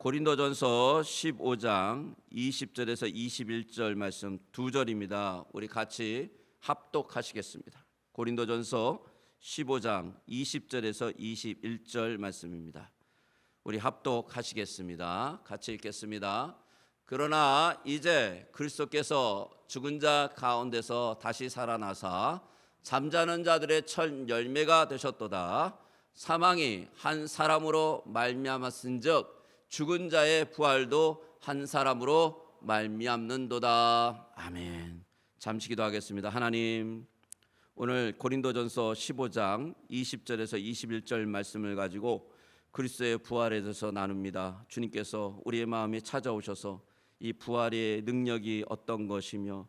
고린도전서 15장 20절에서 21절 말씀 두 절입니다. 우리 같이 합독하시겠습니다. 고린도전서 15장 20절에서 21절 말씀입니다. 우리 합독하시겠습니다. 같이 읽겠습니다. 그러나 이제 그리스도께서 죽은 자 가운데서 다시 살아나사 잠자는 자들의 첫 열매가 되셨도다. 사망이 한 사람으로 말미암았은즉 죽은 자의 부활도 한 사람으로 말미암는도다. 아멘. 잠시 기도하겠습니다. 하나님, 오늘 고린도전서 15장 20절에서 21절 말씀을 가지고 그리스도의 부활에 대해서 나눕니다. 주님께서 우리의 마음에 찾아오셔서 이 부활의 능력이 어떤 것이며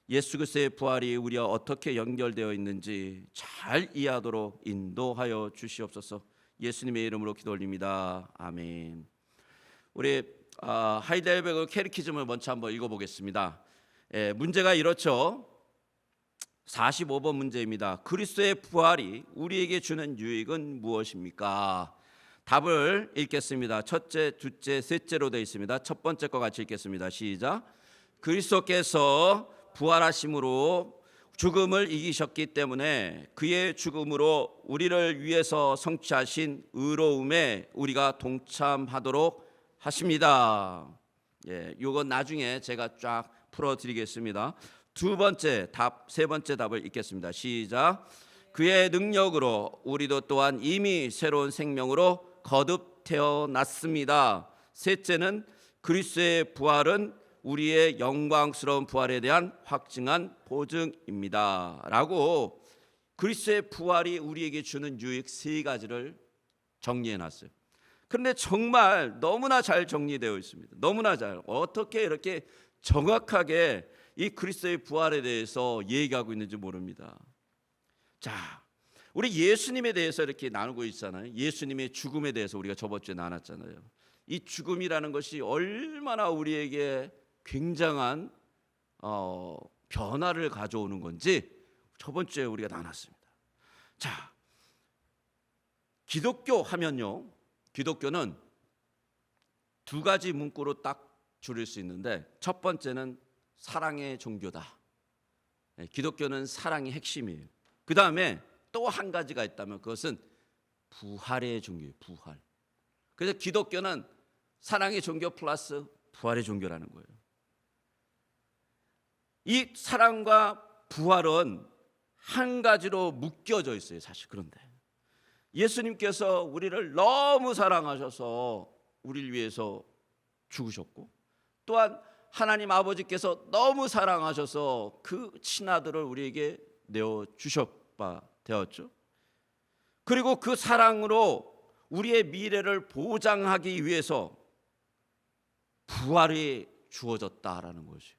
예수 그리스도의 부활이 우리와 어떻게 연결되어 있는지 잘 이해하도록 인도하여 주시옵소서. 예수님의 이름으로 기도 올립니다. 아멘. 우리 하이델베르그 캐티키즘을 먼저 한번 읽어보겠습니다. 문제가 이렇죠. 45번 문제입니다. 그리스도의 부활이 우리에게 주는 유익은 무엇입니까? 답을 읽겠습니다. 첫째, 둘째, 셋째로 되어 있습니다. 첫 번째 거 같이 읽겠습니다. 시작. 그리스도께서 부활하심으로 죽음을 이기셨기 때문에 그의 죽음으로 우리를 위해서 성취하신 의로움에 우리가 동참하도록 하십니다. 이건 나중에 제가 쫙 풀어드리겠습니다. 두 번째 답, 세 번째 답을 읽겠습니다. 시작. 그의 능력으로 우리도 또한 이미 새로운 생명으로 거듭 태어났습니다. 셋째는 그리스도의 부활은 우리의 영광스러운 부활에 대한 확증한 보증입니다. 라고 그리스도의 부활이 우리에게 주는 유익 세 가지를 정리해 놨어요. 그런데 정말 너무나 잘 정리되어 있습니다. 너무나 잘. 어떻게 이렇게 정확하게 이 그리스도의 부활에 대해서 얘기하고 있는지 모릅니다. 자, 우리 예수님에 대해서 이렇게 나누고 있잖아요. 예수님의 죽음에 대해서 우리가 저번 주에 나눴잖아요. 이 죽음이라는 것이 얼마나 우리에게 굉장한 변화를 가져오는 건지 저번 주에 우리가 나눴습니다. 자, 기독교 하면요, 기독교는 두 가지 문구로 딱 줄일 수 있는데 첫 번째는 사랑의 종교다. 기독교는 사랑이 핵심이에요. 그 다음에 또 한 가지가 있다면 그것은 부활의 종교예요. 부활. 그래서 기독교는 사랑의 종교 플러스 부활의 종교라는 거예요. 이 사랑과 부활은 한 가지로 묶여져 있어요. 사실. 그런데 예수님께서 우리를 너무 사랑하셔서 우리를 위해서 죽으셨고, 또한 하나님 아버지께서 너무 사랑하셔서 그 친아들을 우리에게 내어주셨바 되었죠. 그리고 그 사랑으로 우리의 미래를 보장하기 위해서 부활이 주어졌다라는 것이에요.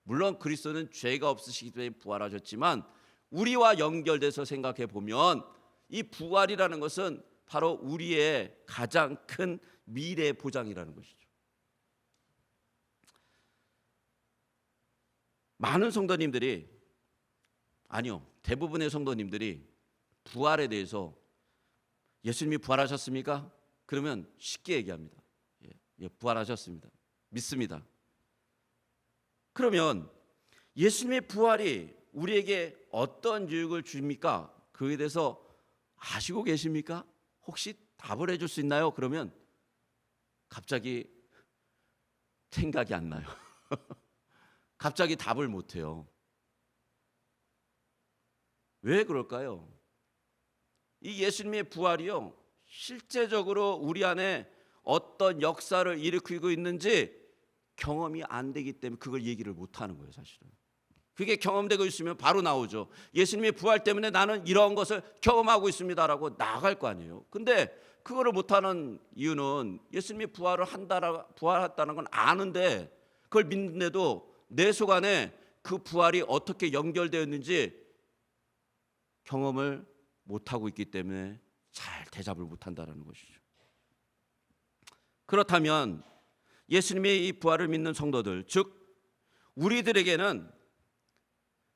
물론 그리스도는 죄가 없으시기 때문에 부활하셨지만 우리와 연결돼서 생각해 보면 이 부활이라는 것은 바로 우리의 가장 큰 미래 보장이라는 것이죠. 많은 성도님들이, 아니요, 대부분의 성도님들이 부활에 대해서 예수님이 부활하셨습니까? 그러면 쉽게 얘기합니다. 부활하셨습니다. 믿습니다. 그러면 예수님의 부활이 우리에게 어떤 유익을 줍니까? 그에 대해서 아시고 계십니까? 혹시 답을 해줄 수 있나요? 그러면 갑자기 생각이 안 나요. 갑자기 답을 못해요. 왜 그럴까요? 이 예수님의 부활이요, 실제적으로 우리 안에 어떤 역사를 일으키고 있는지 경험이 안 되기 때문에 그걸 얘기를 못하는 거예요. 사실은 그게 경험되고 있으면 바로 나오죠. 예수님의 부활 때문에 나는 이런 것을 경험하고 있습니다라고 나갈 거 아니에요. 근데 그거를 못하는 이유는 예수님이 부활했다는 건 아는데 그걸 믿는데도 내 속 안에 그 부활이 어떻게 연결되었는지 경험을 못하고 있기 때문에 잘 대답을 못한다는 것이죠. 그렇다면 예수님의 이 부활을 믿는 성도들, 즉 우리들에게는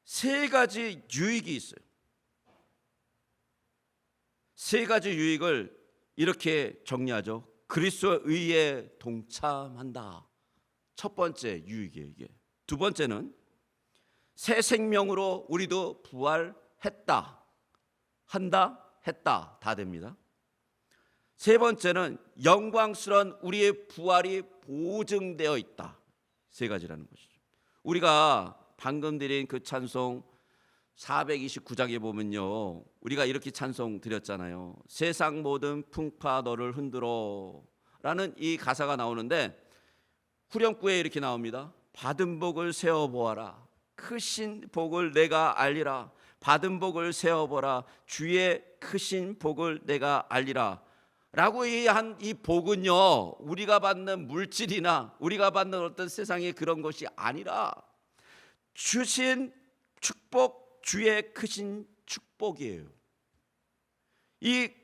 세 가지 유익이 있어요. 세 가지 유익을 이렇게 정리하죠. 그리스도의 의에 동참한다. 첫 번째 유익이에요, 이게. 두 번째는 새 생명으로 우리도 부활했다. 한다, 했다. 다 됩니다. 세 번째는 영광스러운 우리의 부활이 보증되어 있다. 세 가지라는 것이죠. 우리가 방금 드린 그 찬송 429장에 보면요, 우리가 이렇게 찬송 드렸잖아요. 세상 모든 풍파 너를 흔들어 라는 이 가사가 나오는데 후렴구에 이렇게 나옵니다. 받은 복을 세어보아라. 크신 복을 내가 알리라. 받은 복을 세어보라. 주의 크신 복을 내가 알리라. 라고 한 이 복은요, 우리가 받는 물질이나 우리가 받는 어떤 세상의 그런 것이 아니라 주신 축복, 주의 크신 축복이에요.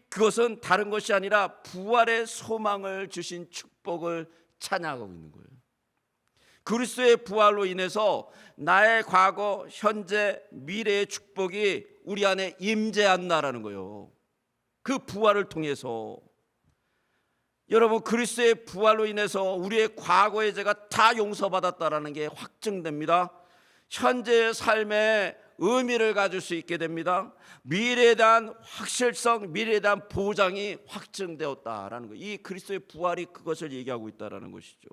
그것은 다른 것이 아니라 부활의 소망을 주신 축복을 찬양하고 있는 거예요. 그리스도의 부활로 인해서 나의 과거, 현재, 미래의 축복이 우리 안에 임재한다라는 거예요. 그 부활을 통해서 여러분, 그리스도의 부활로 인해서 우리의 과거의 죄가 다 용서받았다라는 게 확증됩니다. 현재의 삶에 의미를 가질 수 있게 됩니다. 미래에 대한 확실성, 미래에 대한 보장이 확증되었다라는 거. 이 그리스도의 부활이 그것을 얘기하고 있다라는 것이죠.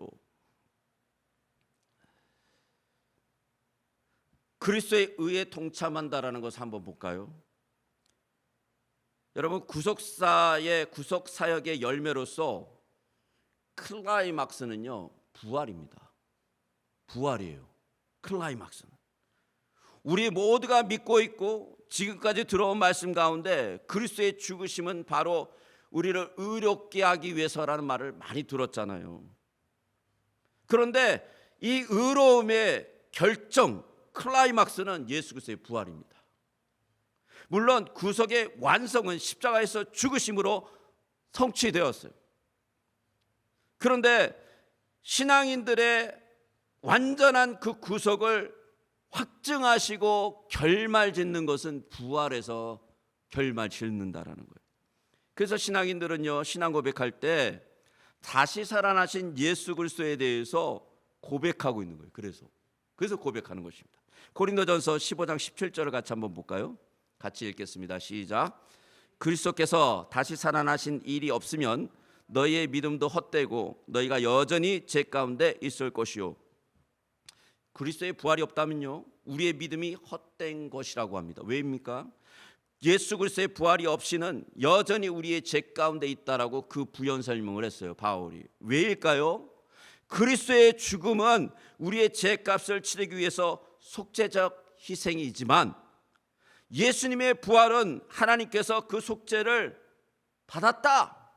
그리스도의 의에 동참한다라는 것을 한번 볼까요? 여러분, 구속사의 구속 사역의 열매로서 클라이막스는요, 부활입니다. 부활이에요. 클라이막스는 우리 모두가 믿고 있고 지금까지 들어온 말씀 가운데 그리스도의 죽으심은 바로 우리를 의롭게 하기 위해서라는 말을 많이 들었잖아요. 그런데 이 의로움의 결정, 클라이막스는 예수 그리스도의 부활입니다. 물론 구속의 완성은 십자가에서 죽으심으로 성취되었어요. 그런데 신앙인들의 완전한 그 구속을 확증하시고 결말짓는 것은 부활에서 결말짓는다라는 거예요. 그래서 신앙인들은요, 신앙 고백할 때 다시 살아나신 예수 그리스도에 대해서 고백하고 있는 거예요. 그래서 고백하는 것입니다. 고린도전서 15장 17절을 같이 한번 볼까요? 같이 읽겠습니다. 시작. 그리스도께서 다시 살아나신 일이 없으면 너희의 믿음도 헛되고 너희가 여전히 죄 가운데 있을 것이요. 그리스도의 부활이 없다면요, 우리의 믿음이 헛된 것이라고 합니다. 왜입니까? 예수 그리스도의 부활이 없이는 여전히 우리의 죄 가운데 있다라고 그 부연 설명을 했어요, 바울이. 왜일까요? 그리스도의 죽음은 우리의 죄값을 치르기 위해서 속죄적 희생이지만 예수님의 부활은 하나님께서 그 속죄를 받았다.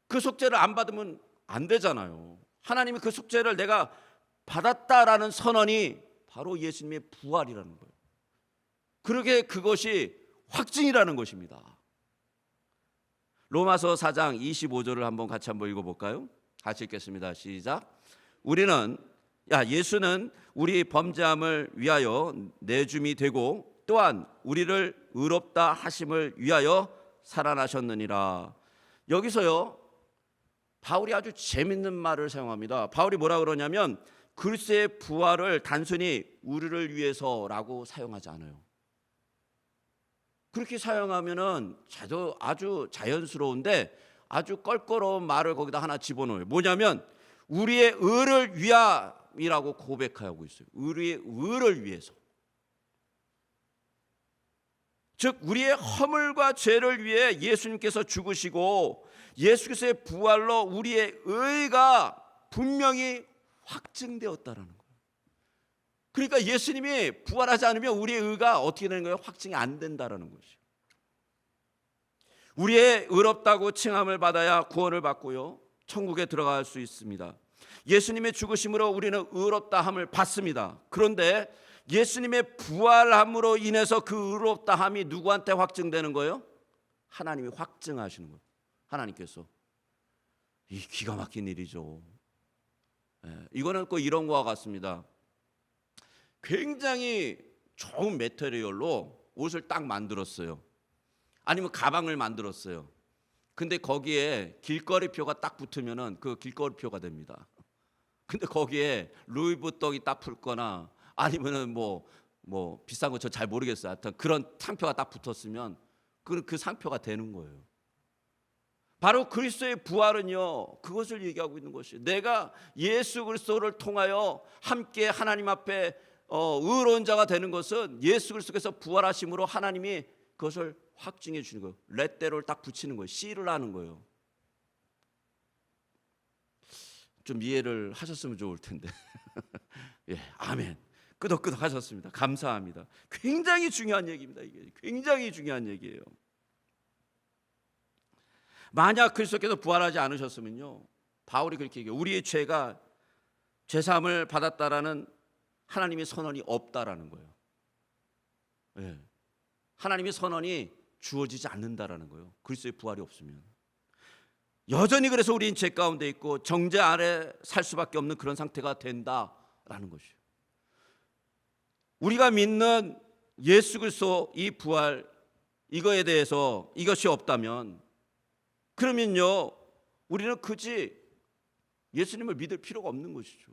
그 속죄를 안 받으면 안 되잖아요. 하나님이 그 속죄를 내가 받았다라는 선언이 바로 예수님의 부활이라는 거예요. 그러게 그것이 확증이라는 것입니다. 로마서 4장 25절을 같이 한번 읽어볼까요? 같이 읽겠습니다. 시작. 예수는 우리 범죄함을 위하여 내줌이 되고 또한 우리를 의롭다 하심을 위하여 살아나셨느니라. 여기서요, 바울이 아주 재밌는 말을 사용합니다. 바울이 뭐라 그러냐면 그리스도의 부활을 단순히 우리를 위해서라고 사용하지 않아요. 그렇게 사용하면은 아주 자연스러운데 아주 껄끄러운 말을 거기다 하나 집어넣어요. 뭐냐면 우리의 의를 위함이라고 고백하고 있어요. 우리의 의를 위해서. 즉 우리의 허물과 죄를 위해 예수님께서 죽으시고 예수 그리스도의 부활로 우리의 의가 분명히 확증되었다라는 거예요. 그러니까 예수님이 부활하지 않으면 우리의 의가 어떻게 되는 거예요? 확증이 안 된다라는 것이죠. 우리의 의롭다고 칭함을 받아야 구원을 받고요, 천국에 들어갈 수 있습니다. 예수님의 죽으심으로 우리는 의롭다함을 받습니다. 그런데 예수님의 부활함으로 인해서 그 의롭다함이 누구한테 확증되는 거예요? 하나님이 확증하시는 거예요. 하나님께서. 이 기가 막힌 일이죠. 이거는 꼭 이런 거와 같습니다. 굉장히 좋은 매테리얼로 옷을 딱 만들었어요. 아니면 가방을 만들었어요. 근데 거기에 길거리표가 딱 붙으면은 그 길거리표가 됩니다. 근데 거기에 루이비통이 딱 붙거나 아니면은 뭐 비싼 거 저 잘 모르겠어요. 하여튼 그런 상표가 딱 붙었으면 그 상표가 되는 거예요. 바로 그리스도의 부활은요, 그것을 얘기하고 있는 것이에요. 내가 예수 그리스도를 통하여 함께 하나님 앞에 의로운 자가 되는 것은 예수 그리스도께서 부활하심으로 하나님이 그것을 확증해 주는 거예요. 레떼를 딱 붙이는 거예요. 씨를 하는 거예요. 좀 이해를 하셨으면 좋을 텐데. 예, 아멘. 끄덕끄덕 하셨습니다. 감사합니다. 굉장히 중요한 얘기입니다. 이게 굉장히 중요한 얘기예요. 만약 그리스도께서 부활하지 않으셨으면요, 바울이 그렇게 얘기해요. 우리의 죄가 죄사함을 받았다라는 하나님의 선언이 없다라는 거예요. 예. 하나님의 선언이 주어지지 않는다라는 거예요. 그리스도의 부활이 없으면 여전히 그래서 우리는 죄 가운데 있고 정죄 아래 살 수밖에 없는 그런 상태가 된다라는 것이에요. 우리가 믿는 예수 그리스도 이 부활 이거에 대해서 이것이 없다면 그러면요, 우리는 굳이 예수님을 믿을 필요가 없는 것이죠.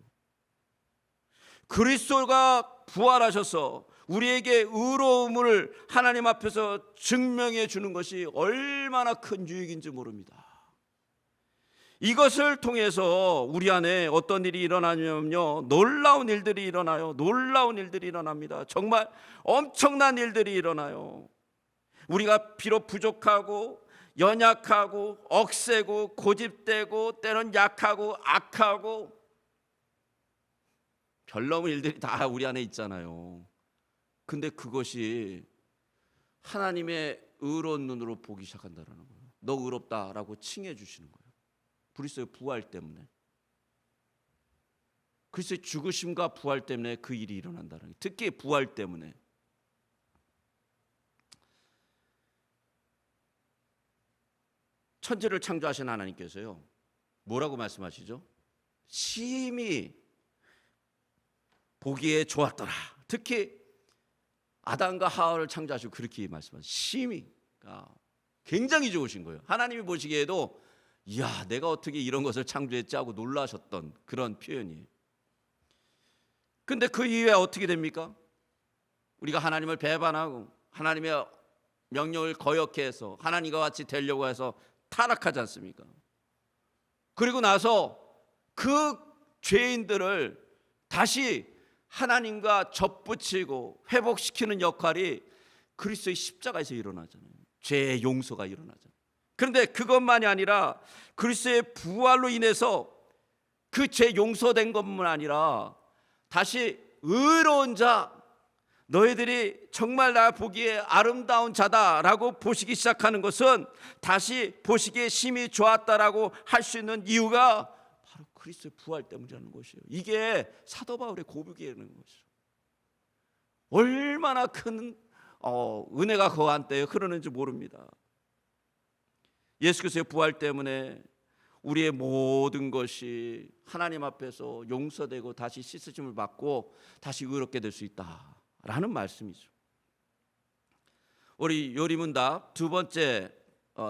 그리스도가 부활하셔서 우리에게 의로움을 하나님 앞에서 증명해 주는 것이 얼마나 큰 유익인지 모릅니다. 이것을 통해서 우리 안에 어떤 일이 일어나냐면요, 놀라운 일들이 일어나요. 놀라운 일들이 일어납니다. 정말 엄청난 일들이 일어나요. 우리가 비록 부족하고 연약하고 억세고 고집되고 때론 약하고 악하고 별 넘은 일들이 다 우리 안에 있잖아요. 근데 그것이 하나님의 의로운 눈으로 보기 시작한다는 거예요. 너 의롭다라고 칭해 주시는 거예요. 그리스도의 부활 때문에, 그리스도의 죽으심과 부활 때문에 그 일이 일어난다는 거예요. 특히 부활 때문에. 천지를 창조하신 하나님께서요, 뭐라고 말씀하시죠? 심히 보기에 좋았더라. 특히 아담과 하와를 창조하시고 그렇게 말씀하시죠. 심히 굉장히 좋으신 거예요. 하나님이 보시기에도 이야, 내가 어떻게 이런 것을 창조했지 하고 놀라셨던 그런 표현이에요. 근데 그 이후에 어떻게 됩니까? 우리가 하나님을 배반하고 하나님의 명령을 거역해서 하나님과 같이 되려고 해서 타락하지 않습니까? 그리고 나서 그 죄인들을 다시 하나님과 접붙이고 회복시키는 역할이 그리스도의 십자가에서 일어나잖아요. 죄의 용서가 일어나잖아요. 그런데 그것만이 아니라 그리스도의 부활로 인해서 그 죄 용서된 것만 아니라 다시 의로운 자, 너희들이 정말 나 보기에 아름다운 자다라고 보시기 시작하는 것은 다시 보시기에 심히 좋았다라고 할 수 있는 이유가 바로 그리스도의 부활 때문이라는 것이에요. 이게 사도 바울의 고백이라는 것이죠. 얼마나 큰 은혜가 그 한때에 흐르는지 모릅니다. 예수 그리스도의 부활 때문에 우리의 모든 것이 하나님 앞에서 용서되고 다시 씻으심을 받고 다시 의롭게 될 수 있다라는 말씀이죠. 우리 요리문답 두 번째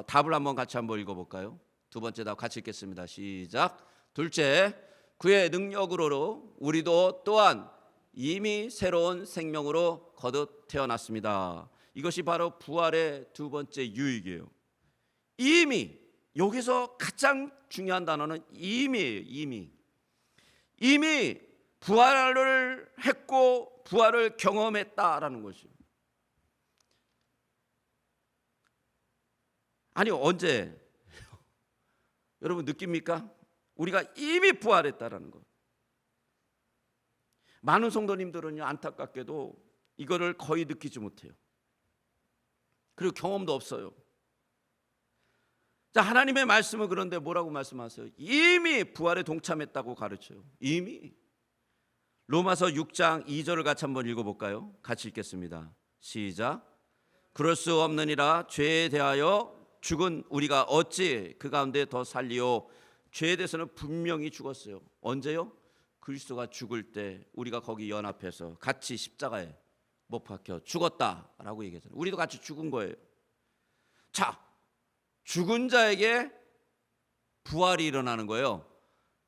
답을 한번 같이 한번 읽어볼까요? 두 번째 답 같이 읽겠습니다. 시작. 둘째, 그의 능력으로 우리도 또한 이미 새로운 생명으로 거듭 태어났습니다. 이것이 바로 부활의 두 번째 유익이에요. 이미, 여기서 가장 중요한 단어는 이미예요. 이미 부활을 했고 부활을 경험했다라는 것이요. 아니, 언제 여러분 느낍니까? 우리가 이미 부활했다라는 것. 많은 성도님들은요, 안타깝게도 이거를 거의 느끼지 못해요. 그리고 경험도 없어요. 자, 하나님의 말씀은 그런데 뭐라고 말씀하세요? 이미 부활에 동참했다고 가르쳐요. 이미. 로마서 6장 2절을 같이 한번 읽어볼까요? 같이 읽겠습니다. 시작. 그럴 수 없느니라 죄에 대하여 죽은 우리가 어찌 그 가운데 더 살리요. 죄에 대해서는 분명히 죽었어요. 언제요? 그리스도가 죽을 때 우리가 거기 연합해서 같이 십자가에 못 박혀 죽었다라고 얘기하잖아요. 우리도 같이 죽은 거예요. 자, 죽은 자에게 부활이 일어나는 거예요.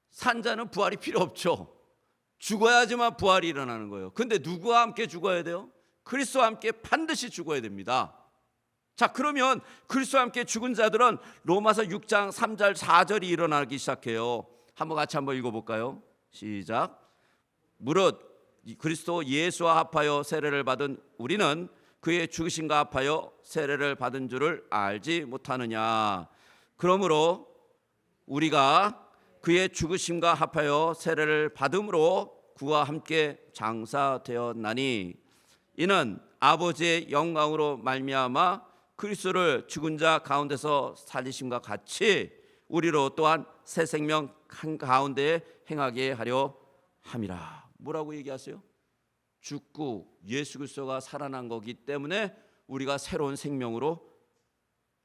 산 자는 부활이 필요 없죠. 죽어야지만 부활이 일어나는 거예요. 근데 누구와 함께 죽어야 돼요? 그리스도와 함께 반드시 죽어야 됩니다. 자, 그러면 그리스도와 함께 죽은 자들은 로마서 6장 3절 4절이 일어나기 시작해요. 같이 한번 읽어볼까요? 시작. 무릇 그리스도 예수와 합하여 세례를 받은 우리는 그의 죽으심과 합하여 세례를 받은 줄을 알지 못하느냐. 그러므로 우리가 그의 죽으심과 합하여 세례를 받음으로 그와 함께 장사되었나니 이는 아버지의 영광으로 말미암아 그리스도를 죽은 자 가운데서 살리심과 같이 우리로 또한 새 생명 한 가운데에 행하게 하려 함이라. 뭐라고 얘기하세요? 죽고 예수 그리스도가 살아난 거기 때문에 우리가 새로운 생명으로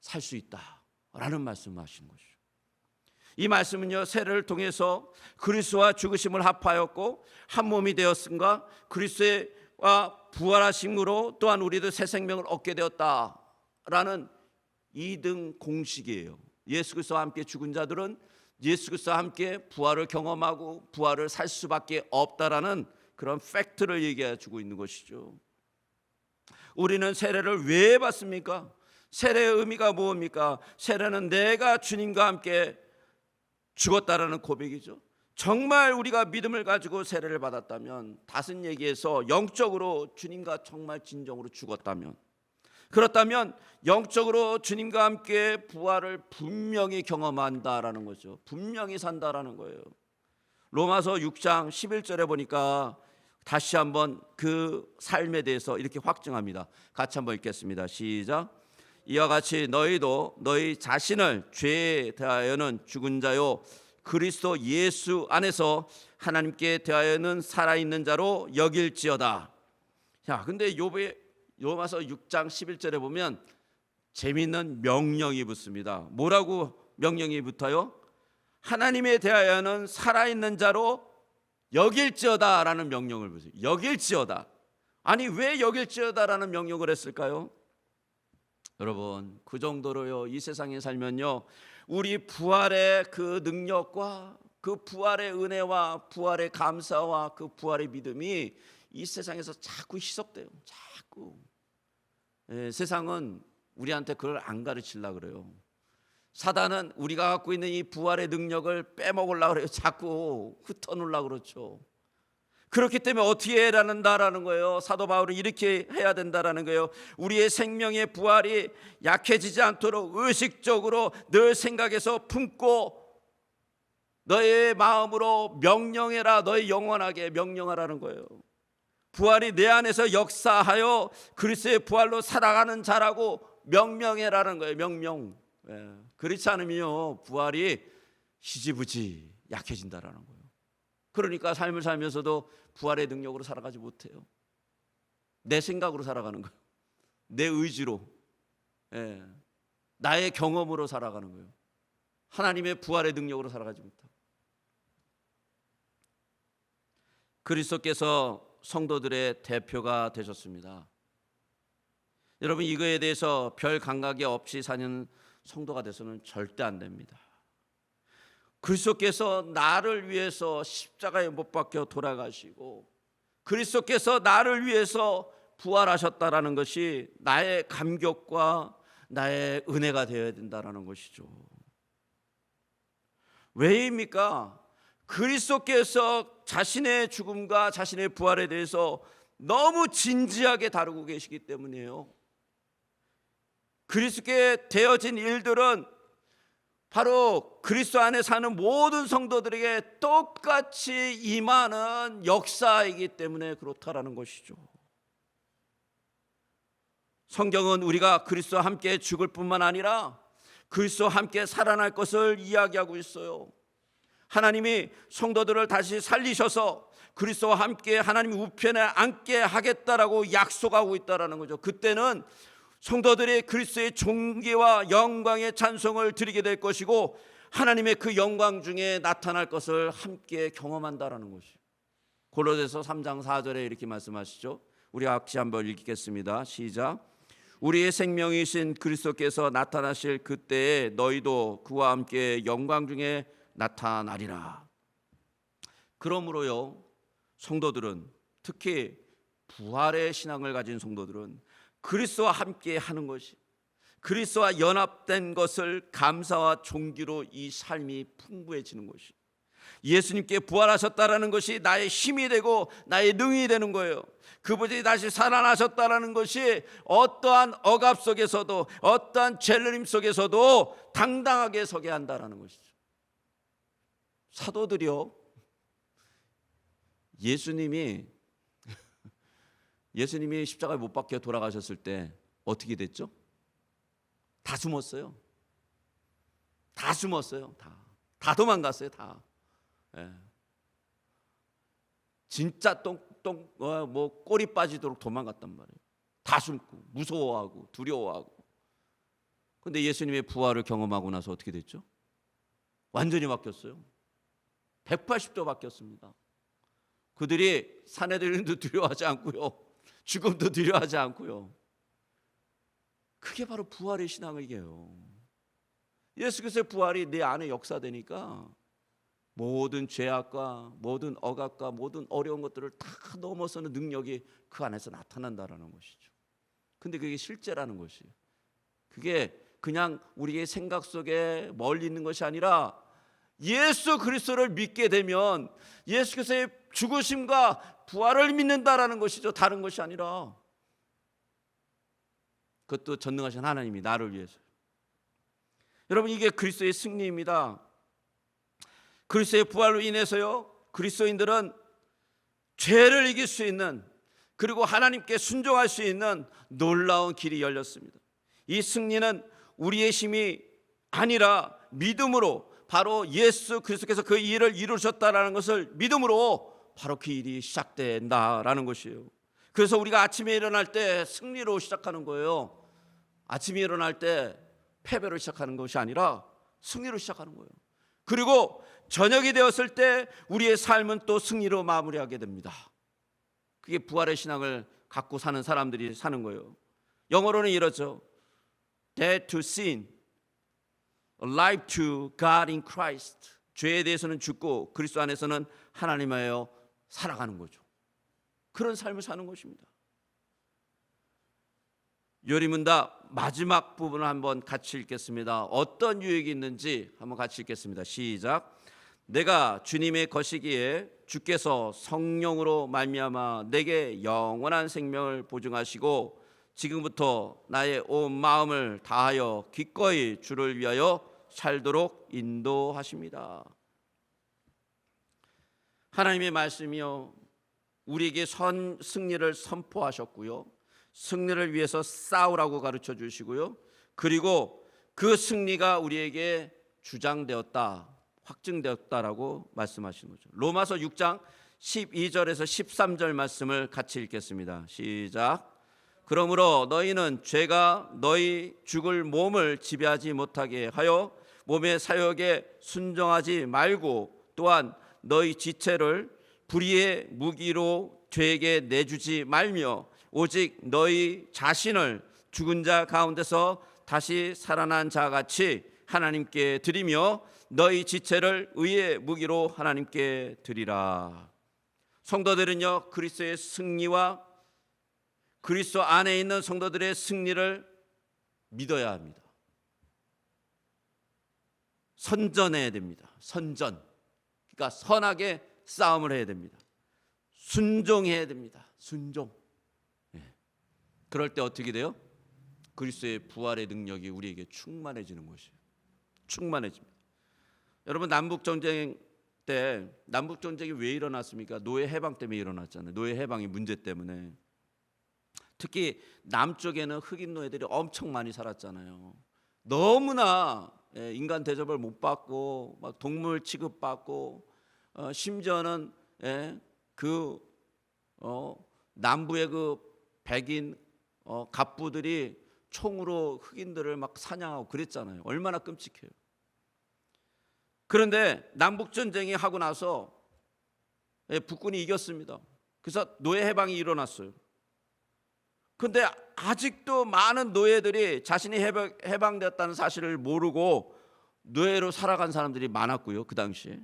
살 수 있다라는 말씀하신 것이죠. 이 말씀은요, 세례를 통해서 그리스도와 죽으심을 합하였고 한 몸이 되었음과 그리스도와 부활하심으로 또한 우리도 새 생명을 얻게 되었다라는 2등 공식이에요. 예수 그리스도와 함께 죽은 자들은 예수 그리스도와 함께 부활을 경험하고 부활을 살 수밖에 없다라는 그런 팩트를 얘기해 주고 있는 것이죠. 우리는 세례를 왜 받습니까? 세례의 의미가 뭡니까? 세례는 내가 주님과 함께 죽었다라는 고백이죠. 정말 우리가 믿음을 가지고 세례를 받았다면, 다른 얘기해서 영적으로 주님과 정말 진정으로 죽었다면, 그렇다면 영적으로 주님과 함께 부활을 분명히 경험한다라는 거죠. 분명히 산다라는 거예요. 로마서 6장 11절에 보니까 다시 한번 그 삶에 대해서 이렇게 확증합니다. 같이 한번 읽겠습니다. 시작. 이와 같이 너희도 너희 자신을 죄에 대하여는 죽은 자요 그리스도 예수 안에서 하나님께 대하여는 살아있는 자로 여길지어다. 자, 근데 로마서 6장 11절에 보면 재미있는 명령이 붙습니다. 뭐라고 명령이 붙어요? 하나님에 대하여는 살아있는 자로 여길지어다라는 명령을 보세요. 여길지어다. 아니, 왜 여길지어다라는 명령을 했을까요? 여러분, 그 정도로요, 이 세상에 살면요, 우리 부활의 그 능력과 그 부활의 은혜와 부활의 감사와 그 부활의 믿음이 이 세상에서 자꾸 희석돼요. 자꾸. 세상은 우리한테 그걸 안 가르치려고 그래요. 사단은 우리가 갖고 있는 이 부활의 능력을 빼먹으려고 그래요. 자꾸 흩어놓으려고 그렇죠. 그렇기 때문에 어떻게 해야 한다라는 거예요. 사도 바울은 이렇게 해야 된다라는 거예요. 우리의 생명의 부활이 약해지지 않도록 의식적으로 늘 생각해서 품고 너의 마음으로 명령해라. 너의 영원하게 명령하라는 거예요. 부활이 내 안에서 역사하여 그리스도의 부활로 살아가는 자라고 명명해라는 거예요. 명명. 그렇지 않으면요, 부활이 희지부지 약해진다라는 거예요. 그러니까 삶을 살면서도 부활의 능력으로 살아가지 못해요. 내 생각으로 살아가는 거예요. 내 의지로, 나의 경험으로 살아가는 거예요. 하나님의 부활의 능력으로 살아가지 못하고. 그리스도께서 성도들의 대표가 되셨습니다. 여러분, 이거에 대해서 별 감각이 없이 사는 성도가 돼서는 절대 안 됩니다. 그리스도께서 나를 위해서 십자가에 못 박혀 돌아가시고 그리스도께서 나를 위해서 부활하셨다라는 것이 나의 감격과 나의 은혜가 되어야 된다라는 것이죠. 왜입니까? 그리스도께서 자신의 죽음과 자신의 부활에 대해서 너무 진지하게 다루고 계시기 때문이에요. 그리스도께 되어진 일들은 바로 그리스도 안에 사는 모든 성도들에게 똑같이 임하는 역사이기 때문에 그렇다라는 것이죠. 성경은 우리가 그리스도와 함께 죽을 뿐만 아니라 그리스도와 함께 살아날 것을 이야기하고 있어요. 하나님이 성도들을 다시 살리셔서 그리스도와 함께 하나님 우편에 앉게 하겠다라고 약속하고 있다라는 거죠. 그때는 성도들이 그리스도의 존귀와 영광의 찬송을 드리게 될 것이고 하나님의 그 영광 중에 나타날 것을 함께 경험한다라는 것이에요. 골로새서 3장 4절에 이렇게 말씀하시죠. 우리 같이 한번 읽겠습니다. 시작. 우리의 생명이신 그리스도께서 나타나실 그때에 너희도 그와 함께 영광 중에 나타나리라. 그러므로요, 성도들은, 특히 부활의 신앙을 가진 성도들은 그리스도와 함께 하는 것이, 그리스도와 연합된 것을 감사와 존귀로 이 삶이 풍부해지는 것이, 예수님께 부활하셨다라는 것이 나의 힘이 되고 나의 능이 되는 거예요. 그분이 다시 살아나셨다라는 것이 어떠한 억압 속에서도, 어떠한 죄림 속에서도 당당하게 서게 한다라는 것이죠. 사도들이요, 예수님이 십자가에 못 박혀 돌아가셨을 때 어떻게 됐죠? 다 숨었어요. 다 숨었어요. 다 도망갔어요. 다. 예. 진짜 꼬리 빠지도록 도망갔단 말이에요. 다 숨고 무서워하고 두려워하고. 그런데 예수님의 부활을 경험하고 나서 어떻게 됐죠? 완전히 바뀌었어요. 180도 바뀌었습니다. 그들이 산헤드린도 두려워하지 않고요, 죽음도 두려워하지 않고요. 그게 바로 부활의 신앙을 얘기해요. 예수 그리스도의 부활이 내 안에 역사되니까 모든 죄악과 모든 억압과 모든 어려운 것들을 다 넘어서는 능력이 그 안에서 나타난다라는 것이죠. 근데 그게 실제라는 것이에요. 그게 그냥 우리의 생각 속에 멀리 있는 것이 아니라 예수 그리스도를 믿게 되면 예수 그리스도의 죽으심과 부활을 믿는다라는 것이죠. 다른 것이 아니라. 그것도 전능하신 하나님이 나를 위해서. 여러분, 이게 그리스도의 승리입니다. 그리스도의 부활로 인해서요, 그리스도인들은 죄를 이길 수 있는, 그리고 하나님께 순종할 수 있는 놀라운 길이 열렸습니다. 이 승리는 우리의 힘이 아니라 믿음으로, 바로 예수 그리스도께서 그 일을 이루셨다라는 것을 믿음으로 바로 그 일이 시작된다라는 것이에요. 그래서 우리가 아침에 일어날 때 승리로 시작하는 거예요. 아침에 일어날 때 패배로 시작하는 것이 아니라 승리로 시작하는 거예요. 그리고 저녁이 되었을 때 우리의 삶은 또 승리로 마무리하게 됩니다. 그게 부활의 신앙을 갖고 사는 사람들이 사는 거예요. 영어로는 이러죠. Dead to sin, alive to God in Christ. 죄에 대해서는 죽고 그리스도 안에서는 하나님하여 살아가는 거죠. 그런 삶을 사는 것입니다. 요리문답 마지막 부분을 한번 같이 읽겠습니다. 어떤 유익이 있는지 한번 같이 읽겠습니다. 시작. 내가 주님의 것이기에 주께서 성령으로 말미암아 내게 영원한 생명을 보증하시고 지금부터 나의 온 마음을 다하여 기꺼이 주를 위하여 살도록 인도하십니다. 하나님의 말씀이요, 우리에게 승리를 선포하셨고요, 승리를 위해서 싸우라고 가르쳐 주시고요, 그리고 그 승리가 우리에게 주장되었다, 확증되었다라고 말씀하시는 거죠. 로마서 6장 12절에서 13절 말씀을 같이 읽겠습니다. 시작. 그러므로 너희는 죄가 너희 죽을 몸을 지배하지 못하게 하여 몸의 사욕에 순종하지 말고, 또한 너희 지체를 불의의 무기로 죄에게 내주지 말며 오직 너희 자신을 죽은 자 가운데서 다시 살아난 자 같이 하나님께 드리며 너희 지체를 의의 무기로 하나님께 드리라. 성도들은요, 그리스도의 승리와 그리스도 안에 있는 성도들의 승리를 믿어야 합니다. 선전해야 됩니다. 선전. 그러니까 선하게 싸움을 해야 됩니다. 순종해야 됩니다. 순종. 그럴 때 어떻게 돼요? 그리스도의 부활의 능력이 우리에게 충만해지는 것이에요. 충만해집니다. 여러분, 남북전쟁 때, 남북전쟁이 왜 일어났습니까? 노예 해방 때문에 일어났잖아요. 노예 해방의 문제 때문에. 특히 남쪽에는 흑인 노예들이 엄청 많이 살았잖아요. 너무나 인간 대접을 못 받고 막 동물 취급받고, 심지어는 남부의 그 백인 갑부들이 총으로 흑인들을 막 사냥하고 그랬잖아요. 얼마나 끔찍해요. 그런데 남북전쟁이 하고 나서 북군이 이겼습니다. 그래서 노예 해방이 일어났어요. 그런데 아직도 많은 노예들이 자신이 해방되었다는 사실을 모르고 노예로 살아간 사람들이 많았고요. 그 당시에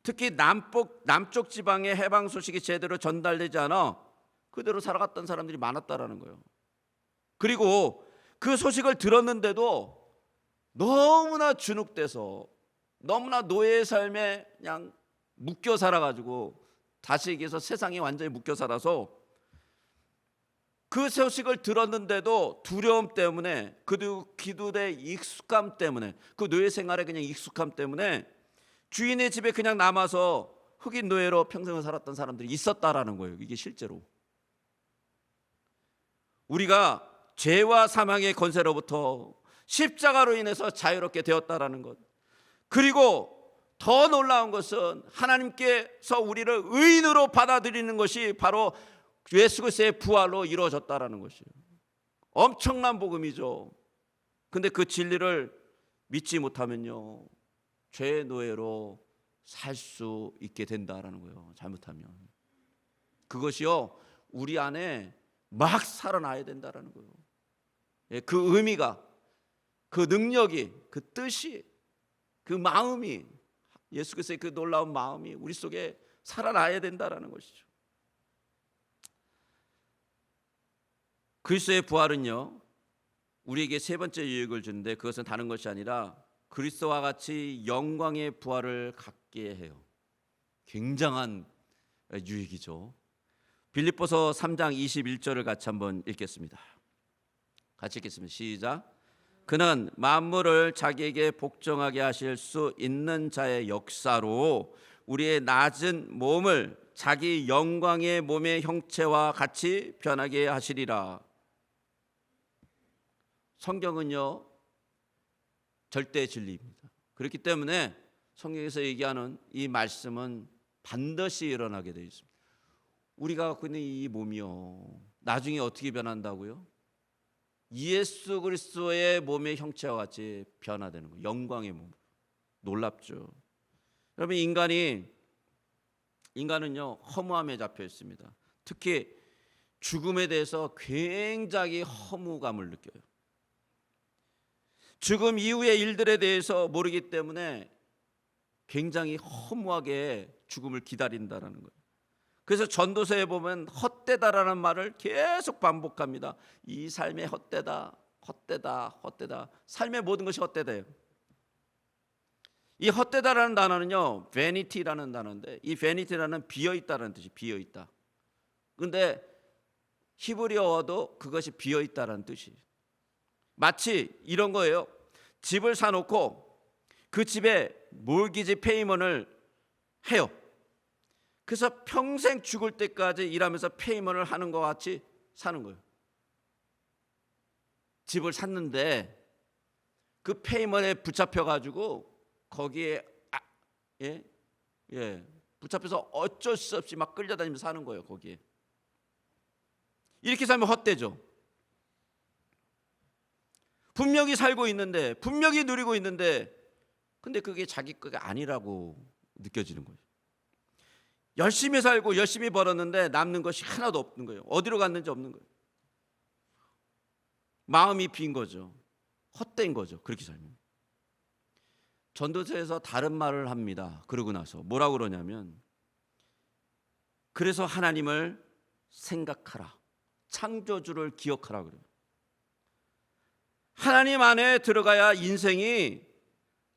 특히 남쪽 지방의 해방 소식이 제대로 전달되지 않아 그대로 살아갔던 사람들이 많았다라는 거예요. 그리고 그 소식을 들었는데도 너무나 주눅돼서 너무나 노예의 삶에 그냥 묶여 살아가지고, 다시 얘기해서 세상에 완전히 묶여 살아서 그 소식을 들었는데도 두려움 때문에, 그리고 기도의 익숙함 때문에, 그 노예 생활에 그냥 익숙함 때문에 주인의 집에 그냥 남아서 흑인 노예로 평생을 살았던 사람들이 있었다라는 거예요. 이게 실제로 우리가 죄와 사망의 권세로부터 십자가로 인해서 자유롭게 되었다라는 것, 그리고 더 놀라운 것은 하나님께서 우리를 의인으로 받아들이는 것이 바로 예수 그리스도의 부활로 이루어졌다라는 것이에요. 엄청난 복음이죠. 근데 그 진리를 믿지 못하면요, 죄의 노예로 살 수 있게 된다라는 거예요. 잘못하면 그것이요, 우리 안에 막 살아나야 된다라는 거예요. 그 의미가, 그 능력이, 그 뜻이, 그 마음이, 예수 그리스도의 그 놀라운 마음이 우리 속에 살아나야 된다라는 것이죠. 그리스도의 부활은요, 우리에게 세 번째 유익을 주는데, 그것은 다른 것이 아니라 그리스도와 같이 영광의 부활을 갖게 해요. 굉장한 유익이죠. 빌립보서 3장 21절을 같이 한번 읽겠습니다. 같이 읽겠습니다. 시작. 그는 만물을 자기에게 복종하게 하실 수 있는 자의 역사로 우리의 낮은 몸을 자기 영광의 몸의 형체와 같이 변하게 하시리라. 성경은요, 절대 진리입니다. 그렇기 때문에 성경에서 얘기하는 이 말씀은 반드시 일어나게 되어 있습니다. 우리가 갖고 있는 이 몸이요, 나중에 어떻게 변한다고요? 예수 그리스도의 몸의 형체와 같이 변화되는 거예요. 영광의 몸. 놀랍죠. 여러분, 인간은요, 허무함에 잡혀 있습니다. 특히 죽음에 대해서 굉장히 허무감을 느껴요. 죽음 이후의 일들에 대해서 모르기 때문에 굉장히 허무하게 죽음을 기다린다라는 거예요. 그래서 전도서에 보면 헛되다라는 말을 계속 반복합니다. 이 삶의 헛되다, 헛되다, 헛되다. 삶의 모든 것이 헛되다예요. 이 헛되다라는 단어는요, vanity라는 단어인데, 이 vanity라는 비어있다라는 뜻이, 비어있다. 그런데 히브리어도 그것이 비어있다라는 뜻이에요. 마치 이런 거예요. 집을 사놓고 그 집에 몰기지 페이먼을 해요. 그래서 평생 죽을 때까지 일하면서 페이먼을 하는 것 같이 사는 거예요. 집을 샀는데 그 페이먼에 붙잡혀가지고 거기에 붙잡혀서 어쩔 수 없이 막 끌려다니면서 사는 거예요. 거기에 이렇게 살면 헛되죠. 분명히 살고 있는데, 분명히 누리고 있는데, 근데 그게 자기 거가 아니라고 느껴지는 거예요. 열심히 살고 열심히 벌었는데 남는 것이 하나도 없는 거예요. 어디로 갔는지 없는 거예요. 마음이 빈 거죠. 헛된 거죠. 그렇게 살면. 전도서에서 다른 말을 합니다. 그러고 나서 뭐라고 그러냐면, 그래서 하나님을 생각하라, 창조주를 기억하라 그래요. 하나님 안에 들어가야 인생이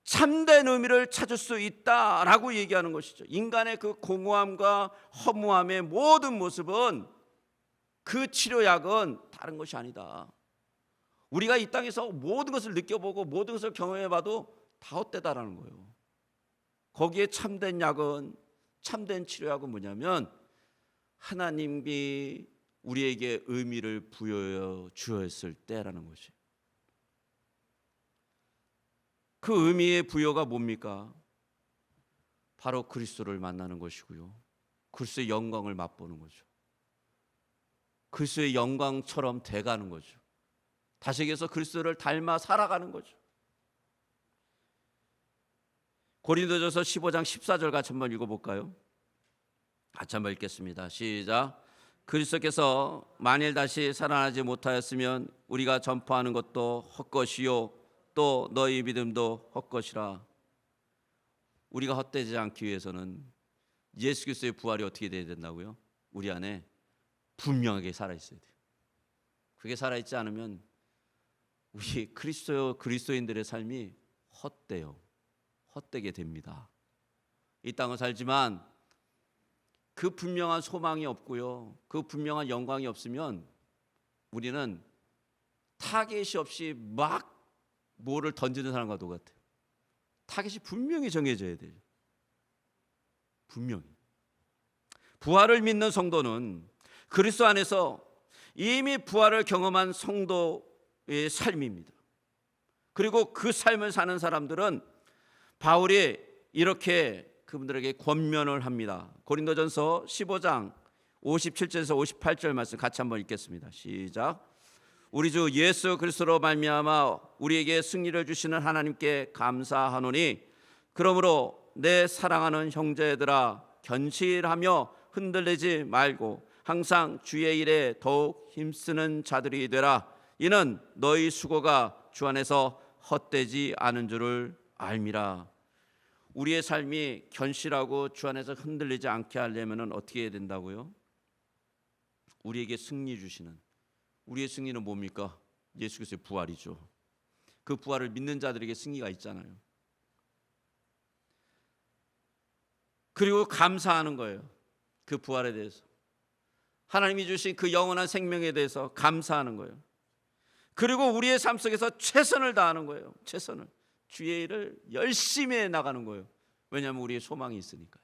참된 의미를 찾을 수 있다라고 얘기하는 것이죠. 인간의 그 공허함과 허무함의 모든 모습은, 그 치료약은 다른 것이 아니다. 우리가 이 땅에서 모든 것을 느껴보고 모든 것을 경험해봐도 다 헛되다라는 거예요. 거기에 참된 약은, 참된 치료약은 뭐냐면, 하나님이 우리에게 의미를 부여해 주었을 때라는 것이. 그 의미의 부여가 뭡니까? 바로 그리스도를 만나는 것이고요, 그리스도의 영광을 맛보는 거죠. 그리스도의 영광처럼 돼가는 거죠. 다시 얘기해서 그리스도를 닮아 살아가는 거죠. 고린도전서 15장 14절 같이 한번 읽어볼까요? 같이 한번 읽겠습니다. 시작. 그리스도께서 만일 다시 살아나지 못하였으면 우리가 전파하는 것도 헛것이요 또 너희 믿음도 헛것이라. 우리가 헛되지 않기 위해서는 예수 그리스도의 부활이 어떻게 돼야 된다고요? 우리 안에 분명하게 살아있어야 돼요. 그게 살아있지 않으면 우리 그리스도인들의 삶이 헛되요. 헛되게 됩니다. 이 땅을 살지만 그 분명한 소망이 없고요, 그 분명한 영광이 없으면 우리는 타겟이 없이 막 뭐를 던지는 사람과 똑같아요. 타겟이 분명히 정해져야 돼요. 분명히. 부활을 믿는 성도는 그리스도 안에서 이미 부활을 경험한 성도의 삶입니다. 그리고 그 삶을 사는 사람들은 바울이 이렇게 그분들에게 권면을 합니다. 고린도전서 15장 57절에서 58절 말씀 같이 한번 읽겠습니다. 시작. 우리 주 예수 그리스도로 말미암아 우리에게 승리를 주시는 하나님께 감사하노니 그러므로 내 사랑하는 형제들아 견실하며 흔들리지 말고 항상 주의 일에 더욱 힘쓰는 자들이 되라. 이는 너희 수고가 주 안에서 헛되지 않은 줄을 알미라. 우리의 삶이 견실하고 주 안에서 흔들리지 않게 하려면 어떻게 해야 된다고요? 우리에게 승리 주시는, 우리의 승리는 뭡니까? 예수 그리스도의 부활이죠. 그 부활을 믿는 자들에게 승리가 있잖아요. 그리고 감사하는 거예요. 그 부활에 대해서, 하나님이 주신 그 영원한 생명에 대해서 감사하는 거예요. 그리고 우리의 삶 속에서 최선을 다하는 거예요. 최선을, 주의 일을 열심히 해 나가는 거예요. 왜냐하면 우리의 소망이 있으니까요.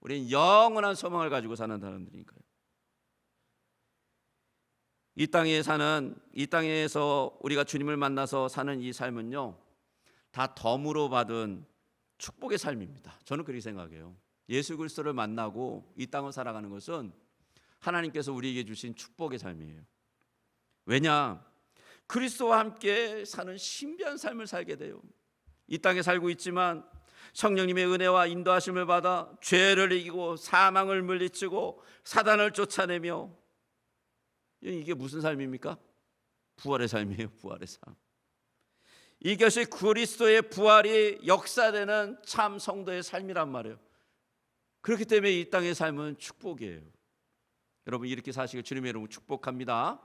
우리는 영원한 소망을 가지고 사는 사람들이니까요. 이 땅에서 우리가 주님을 만나서 사는 이 삶은요, 다 덤으로 받은 축복의 삶입니다. 저는 그렇게 생각해요. 예수 그리스도를 만나고 이 땅을 살아가는 것은 하나님께서 우리에게 주신 축복의 삶이에요. 왜냐? 그리스도와 함께 사는 신비한 삶을 살게 돼요. 이 땅에 살고 있지만 성령님의 은혜와 인도하심을 받아 죄를 이기고 사망을 물리치고 사단을 쫓아내며, 이게 무슨 삶입니까? 부활의 삶이에요. 부활의 삶. 이것이 그리스도의 부활이 역사되는 참 성도의 삶이란 말이에요. 그렇기 때문에 이 땅의 삶은 축복이에요. 여러분 이렇게 사시길 주님의 이름으로 축복합니다.